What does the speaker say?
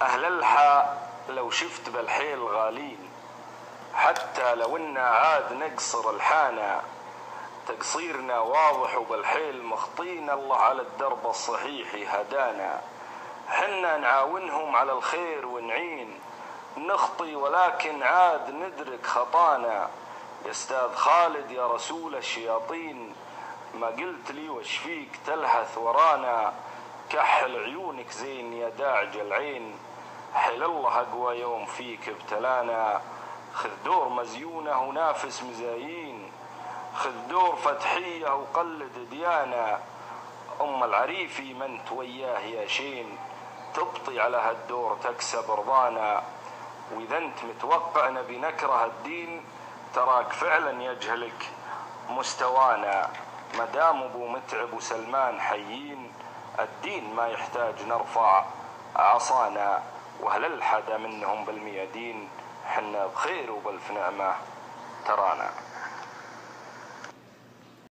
أهل الحا لو شفت بالحيل غالين، حتى لو إنا عاد نقصر الحانا، تقصيرنا واضح وبالحيل مخطين، الله على الدرب الصحيح هدانا. حنا نعاونهم على الخير ونعين، نخطي ولكن عاد ندرك خطانا. يا استاذ خالد يا رسول الشياطين، ما قلت لي وش فيك تلهث ورانا، كحل عيونك زين يا داعج العين، حل الله أقوى يوم فيك ابتلانا. خذ دور مزيونة ونافس مزايين، خذ دور فتحية وقلد ديانا. أم العريفي من توياه يا شين، تبطي على هالدور تكسب رضانا. وإذا أنت متوقعنا بنكره الدين، تراك فعلا يجهلك مستوانا. مدام أبو متعب وسلمان حيين، الدين ما يحتاج نرفع عصانا. وهل الحدا منهم بالميادين، حنا بخير وبالف نعمة ترانا.